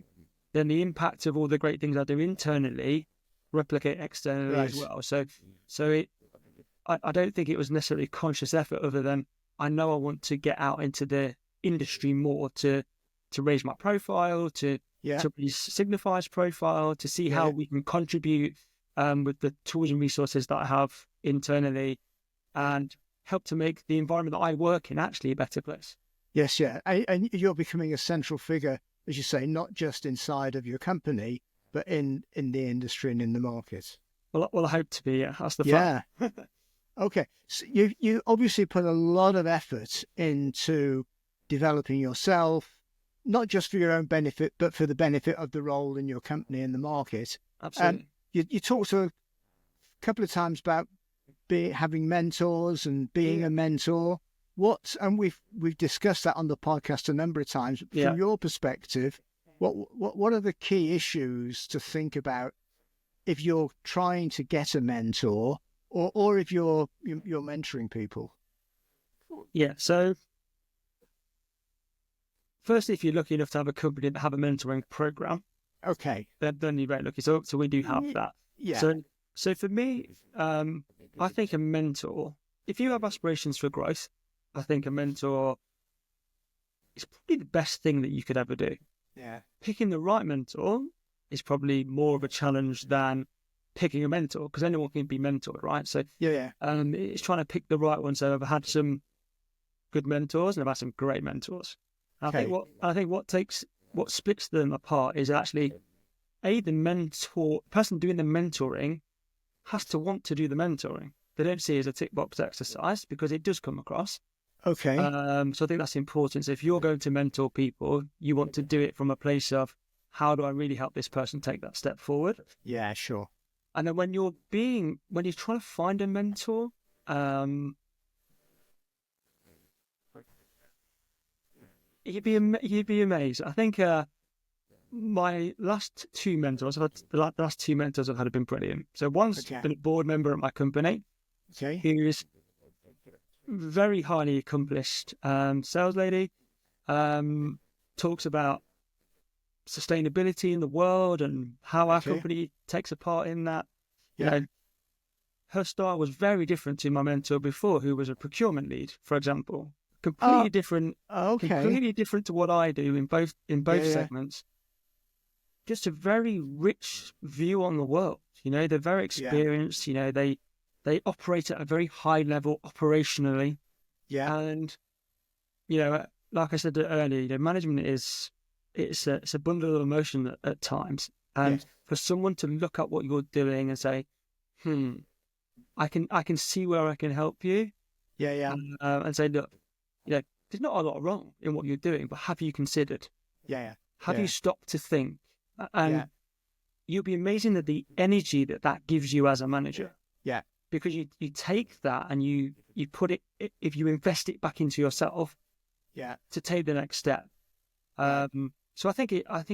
then the impact of all the great things I do internally replicate externally as well. So I don't think it was necessarily conscious effort, other than I know I want to get out into the industry more to raise my profile, to raise Signify's profile, to see how we can contribute with the tools and resources that I have internally, and help to make the environment that I work in actually a better place. Yes, and you're becoming a central figure, as you say, not just inside of your company, but in the industry and in the market. Well, I hope to be. That's the fun. Okay. So you obviously put a lot of effort into developing yourself, not just for your own benefit, but for the benefit of the role in your company and the market. Absolutely. You talked a couple of times about having mentors and being a mentor. And we've discussed that on the podcast a number of times. From your perspective, what are the key issues to think about if you're trying to get a mentor, or if you're mentoring people? Yeah. So, firstly, if you're lucky enough to have a company that have a mentoring program, okay, then you're very lucky. So we do have that. Yeah. So for me, I think a mentor, if you have aspirations for growth, I think a mentor is probably the best thing that you could ever do. Yeah. Picking the right mentor is probably more of a challenge than picking a mentor, because anyone can be mentored, right? So it's trying to pick the right one. So I've had some good mentors and I've had some great mentors. Okay. I think what splits them apart is actually the person doing the mentoring has to want to do the mentoring. They don't see it as a tick box exercise, because it does come across. Okay. So I think that's important. So if you're going to mentor people, you want to do it from a place of, how do I really help this person take that step forward? Yeah, sure. And then when you're trying to find a mentor, you'd be amazed. I think my last two mentors, the last two mentors I've had have been brilliant. So one's been a board member at my company, who is very highly accomplished sales lady, talks about sustainability in the world and how our company takes a part in that. You know, her style was very different to my mentor before, who was a procurement lead, for example. Completely different. Completely different to what I do in both segments. Just a very rich view on the world. You know, they're very experienced. You know, they operate at a very high level operationally. Yeah. And like I said earlier, management is it's a bundle of emotion at times. And for someone to look at what you're doing and say, I can see where I can help you. Yeah. And say, look, there's not a lot wrong in what you're doing, but have you considered? Have you stopped to think? And you'll be amazing at the energy that gives you as a manager. Yeah. Because you take that and you put it, if you invest it back into yourself, to take the next step. So I think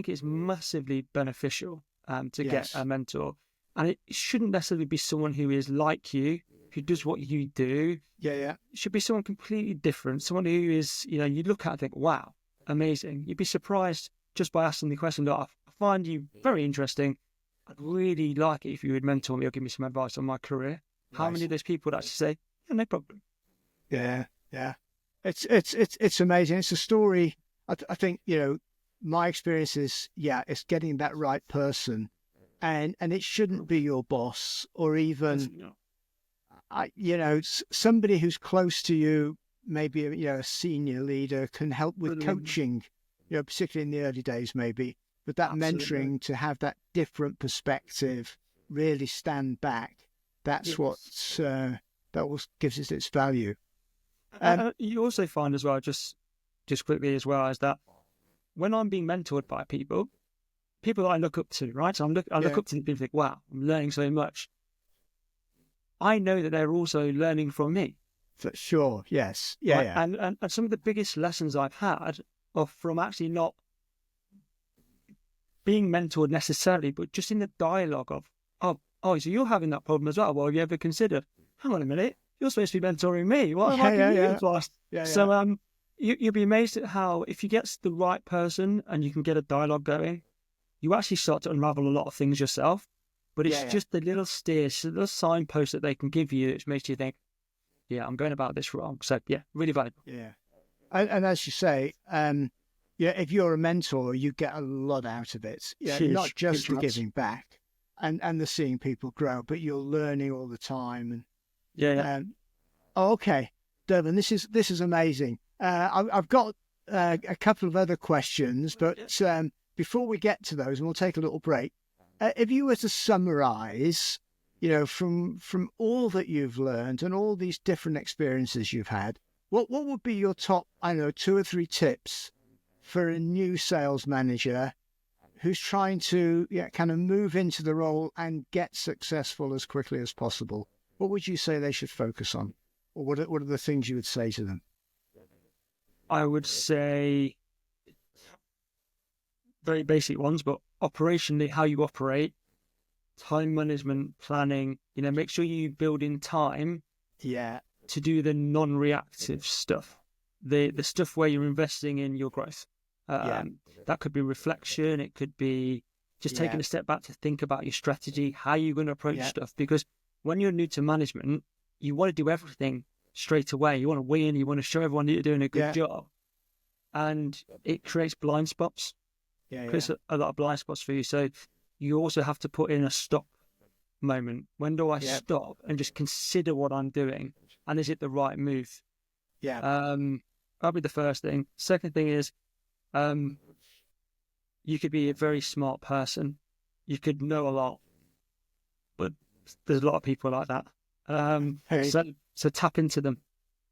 it's massively beneficial to get a mentor, and it shouldn't necessarily be someone who is like you, who does what you do. It should be someone completely different, someone who is, you look at and think, wow, amazing. You'd be surprised just by asking the question, look, I find you very interesting. I'd really like it if you would mentor me or give me some advice on my career. How many of those people would actually say, no problem? Yeah. It's amazing. It's a story. I think, my experience is, it's getting that right person, and it shouldn't be your boss or even, somebody who's close to you, maybe, a senior leader can help with coaching, particularly in the early days, maybe, but that mentoring, to have that different perspective, really stand back. That's what gives it its value. You also find as well, just quickly as well, is that when I'm being mentored by people that I look up to, right? So I look up to people and think, wow, I'm learning so much. I know that they're also learning from me. For sure, yes. Yeah. And some of the biggest lessons I've had are from actually not being mentored necessarily, but just in the dialogue of, oh, so you're having that problem as well. Well, have you ever considered, hang on a minute, you're supposed to be mentoring me. Why am I giving you advice? So you'll be amazed at how, if you get the right person and you can get a dialogue going, you actually start to unravel a lot of things yourself. But it's just the little steers, the little signpost that they can give you, which makes you think, I'm going about this wrong. So really valuable. Yeah. And as you say, if you're a mentor, you get a lot out of it. Not just the giving back and the seeing people grow, but you're learning all the time. And okay, Dervan, this is amazing. I've got a couple of other questions, but before we get to those, and we'll take a little break, if you were to summarize from all that you've learned and all these different experiences you've had, what would be your top, 2 or 3 tips for a new sales manager who's trying to kind of move into the role and get successful as quickly as possible? What would you say they should focus on? Or what are the things you would say to them? I would say very basic ones, but operationally, how you operate, time management, planning, make sure you build in time to do the non-reactive stuff, the stuff where you're investing in your growth. That could be reflection. It could be just taking a step back to think about your strategy, how you're going to approach stuff. Because when you're new to management, you want to do everything straight away. You want to win. You want to show everyone that you're doing a good job. And it creates blind spots. Creates a lot of blind spots for you. So you also have to put in a stop moment. When do I stop and just consider what I'm doing? And is it the right move? That'll be the first thing. Second thing is, you could be a very smart person. You could know a lot, but there's a lot of people like that. So tap into them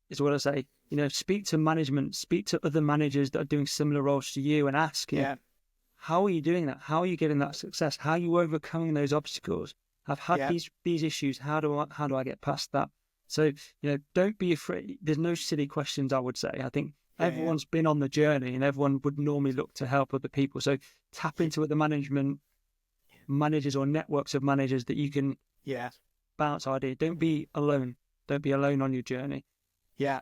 is what I say. Speak to management, speak to other managers that are doing similar roles to you, and ask, how are you doing that? How are you getting that success? How are you overcoming those obstacles? I've had these issues. How do I get past that? So, don't be afraid. There's no silly questions, I would say. I think everyone's been on the journey, and everyone would normally look to help other people. So tap into other managers or networks of managers that you can bounce ideas. Don't be alone. Don't be alone on your journey. And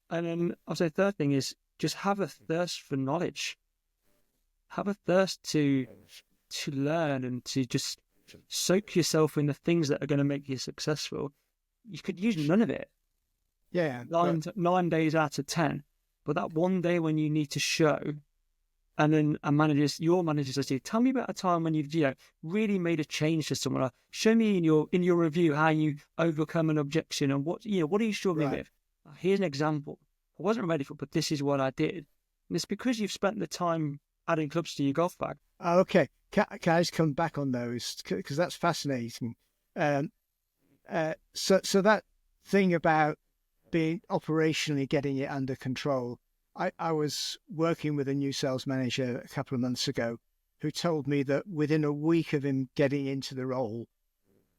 then I'll say third thing is just have a thirst for knowledge. Have a thirst to learn and to just soak yourself in the things that are going to make you successful. You could use none of it. 9 days out of 10. But that one day when you need to show, and then your manager says to you, tell me about a time when you've really made a change to someone. Show me in your review how you overcome an objection and what are you struggling with. Here's an example. I wasn't ready for it, but this is what I did. And it's because you've spent the time adding clubs to your golf bag. Okay. Can I just come back on those? Because that's fascinating. So that thing about being operationally getting it under control. I was working with a new sales manager a couple of months ago who told me that within a week of him getting into the role,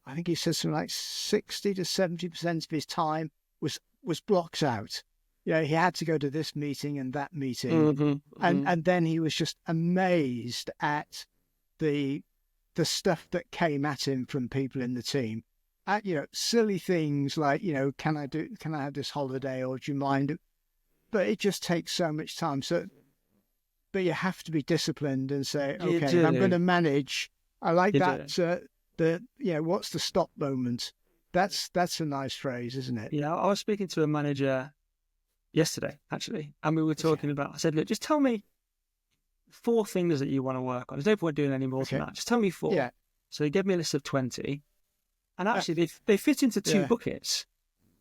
I think he said something like 60 to 70% of his time was blocked out. He had to go to this meeting and that meeting. And then he was just amazed at the stuff that came at him from people in the team. At, silly things like, can I have this holiday, or do you mind? But it just takes so much time. But you have to be disciplined and say, okay, if I'm going to manage. I like that. What's the stop moment? That's a nice phrase, isn't it? Yeah, I was speaking to a manager yesterday, actually, and we were talking about, I said, look, just tell me 4 things that you want to work on. There's no point doing any more than that. Just tell me 4. Yeah. So he gave me a list of 20. And actually, they fit into 2 buckets.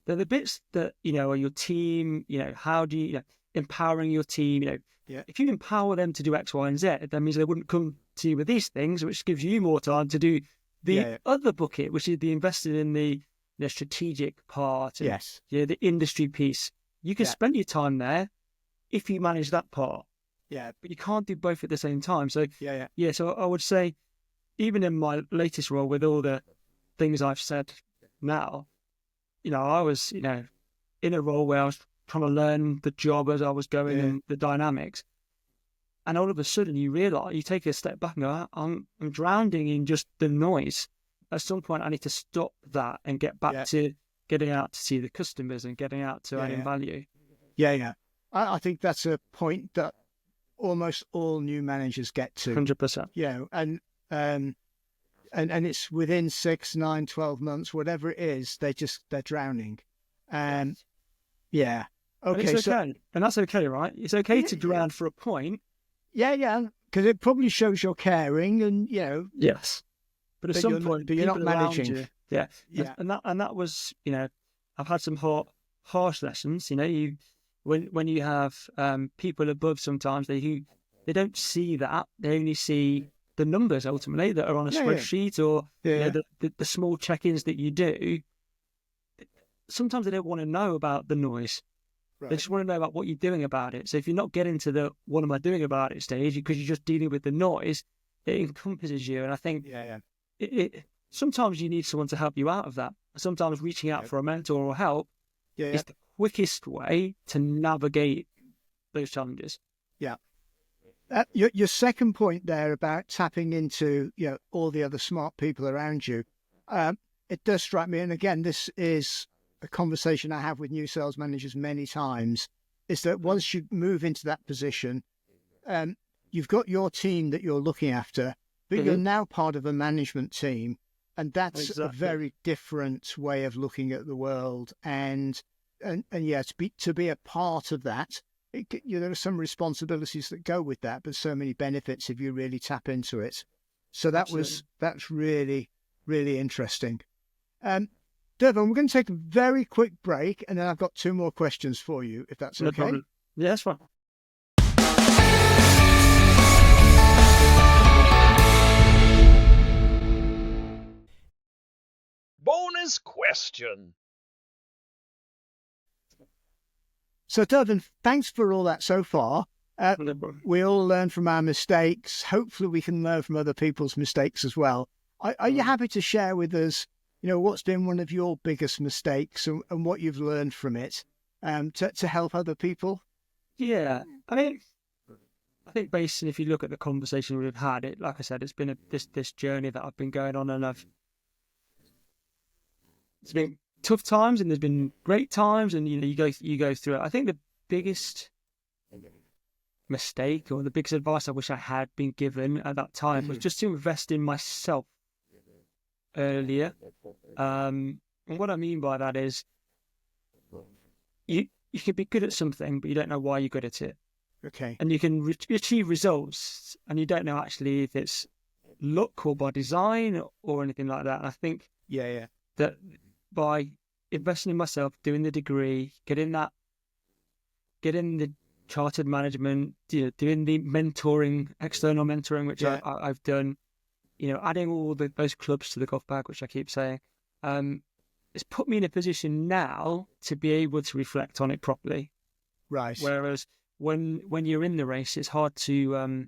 They're the bits that, are your team, how do you, empowering your team, if you empower them to do X, Y, and Z, that means they wouldn't come to you with these things, which gives you more time to do the other bucket, which is the invested in the strategic part, and, the industry piece. You can spend your time there if you manage that part. But you can't do both at the same time. So, so I would say, even in my latest role with all the things I've said now, I was, in a role where I was trying to learn the job as I was going and the dynamics. And all of a sudden you realise, you take a step back and go, I'm drowning in just the noise. At some point I need to stop that and get back to getting out to see the customers and getting out to adding value. I think that's a point that almost all new managers get to. 100%. And it's within 6, 9, 12 months, whatever it is, they're drowning. Okay. And it's okay. And that's okay, right? It's okay to drown for a point. Because it probably shows you're caring and, Yes. But at some point, you're not managing. And that was, I've had some harsh lessons. When you have people above, sometimes they don't see that. They only see the numbers ultimately that are on a spreadsheet or the small check-ins that you do. Sometimes they don't want to know about the noise. Right. They just want to know about what you're doing about it. So if you're not getting to the what am I doing about it stage because you're just dealing with the noise, it encompasses you. And I think sometimes you need someone to help you out of that. Sometimes reaching out for a mentor or help is the quickest way to navigate those challenges. Yeah. Your second point there about tapping into all the other smart people around you, it does strike me. And again, this is a conversation I have with new sales managers many times, is that once you move into that position, you've got your team that you're looking after, but you're now part of a management team. And that's a very different way of looking at the world. And to be a part of that, there are some responsibilities that go with that, but so many benefits if you really tap into it. So that's really, really interesting. Dervan, we're going to take a very quick break, and then I've got 2 more questions for you, if that's okay. No problem. Yeah, that's fine. Bonus question. So, Dervan, thanks for all that so far. We all learn from our mistakes. Hopefully, we can learn from other people's mistakes as well. Are you happy to share with us, what's been one of your biggest mistakes and what you've learned from it to help other people? Yeah, I think basically, if you look at the conversation we've had, like I said, it's been this journey that I've been going on, and it's been tough times and there's been great times, and you go through it. I think the biggest mistake or the biggest advice I wish I had been given at that time was just to invest in myself earlier. And what I mean by that is you can be good at something, but you don't know why you're good at it. Okay. And you can achieve results, and you don't know actually if it's luck or by design or anything like that. And I think that by investing in myself, doing the degree, getting the chartered management, doing the mentoring, external mentoring, which I've done, adding all those clubs to the golf bag, which I keep saying, it's put me in a position now to be able to reflect on it properly. Right. Whereas when you're in the race, it's hard to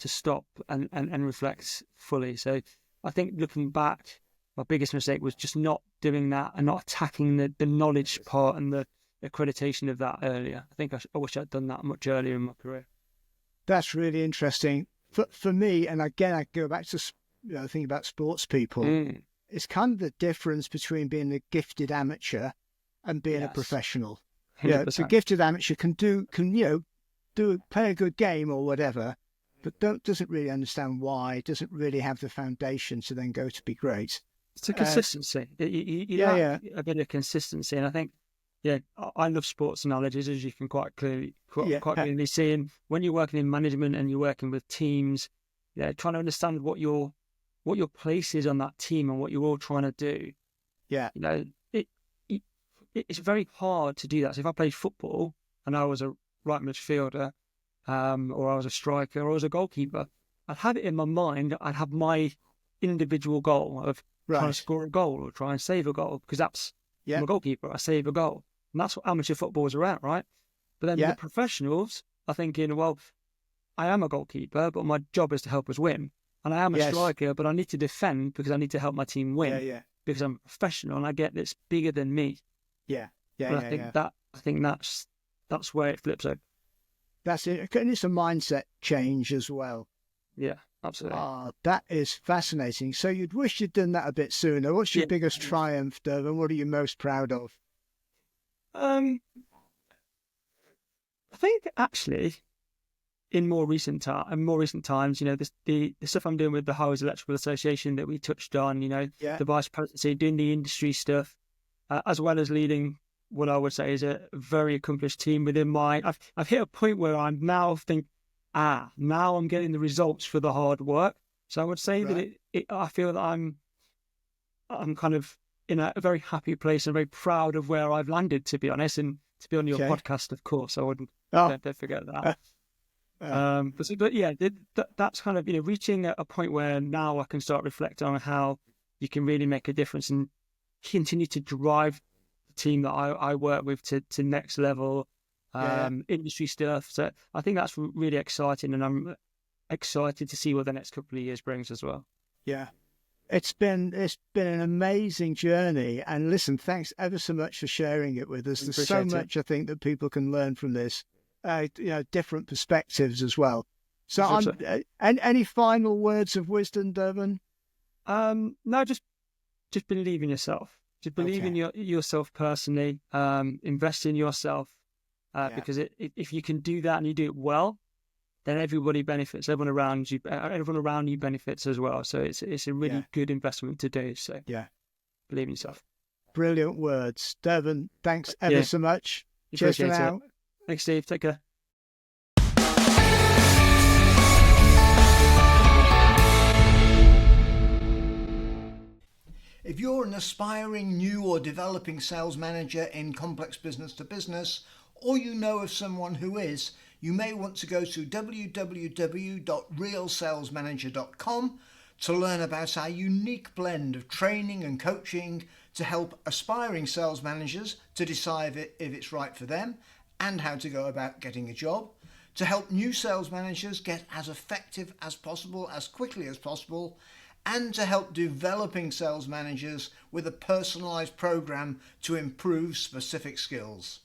stop and reflect fully. So I think looking back, my biggest mistake was just not doing that and not attacking the knowledge part and the accreditation of that earlier. I think I wish I'd done that much earlier in my career. That's really interesting. For me, and again, I go back to thinking about sports people. It's kind of the difference between being a gifted amateur and being a professional. The gifted amateur can play a good game or whatever, but doesn't really understand why, doesn't really have the foundation to then go to be great. It's a consistency. A bit of consistency, and I think, I love sports analogies, as you can quite clearly see. And when you're working in management and you're working with teams, trying to understand what your place is on that team and what you're all trying to do. Yeah, it's very hard to do that. So if I played football and I was a right midfielder, or I was a striker, or I was a goalkeeper, I'd have it in my mind. I'd have my individual goal of trying to score a goal or try and save a goal, because I'm a goalkeeper. I save a goal, and that's what amateur footballers are at, right? But then the professionals are thinking, well, I am a goalkeeper, but my job is to help us win, and I am a striker, but I need to defend because I need to help my team win. Because I'm a professional and I get this bigger than me. I think that's where it flips out. That's it, and it's a mindset change as well. Yeah, absolutely. That is fascinating. So you'd wish you'd done that a bit sooner. What's your biggest triumph, Dervan? What are you most proud of? I think actually, in more recent times, the stuff I'm doing with the Highways Electrical Association that we touched on, the vice presidency, doing the industry stuff, as well as leading what I would say is a very accomplished team within I've hit a point where I'm now now I'm getting the results for the hard work. So I would say that I feel that I'm kind of in a very happy place and very proud of where I've landed, to be honest, and to be on your podcast, of course. I wouldn't don't forget that. But yeah, that's kind of, reaching a point where now I can start reflecting on how you can really make a difference and continue to drive the team that I work with to next level industry stuff. So I think that's really exciting, and I'm excited to see what the next couple of years brings as well. Yeah. It's been an amazing journey, and listen, thanks ever so much for sharing it with us. There's so much I think that people can learn from this, different perspectives as well. So, any final words of wisdom, Dervan? No, just believe in yourself. Just believe in yourself personally. Invest in yourself, because if you can do that and you do it well, then everybody benefits. Everyone around you benefits as well. So it's a really good investment to do. So believe in yourself. Brilliant words, Dervan. Thanks ever so much. Cheers for now. Thanks, Steve. Take care. If you're an aspiring new or developing sales manager in complex business to business, or you know of someone who is, you may want to go to www.realsalesmanager.com to learn about our unique blend of training and coaching to help aspiring sales managers to decide if it's right for them and how to go about getting a job, to help new sales managers get as effective as possible, as quickly as possible, and to help developing sales managers with a personalised program to improve specific skills.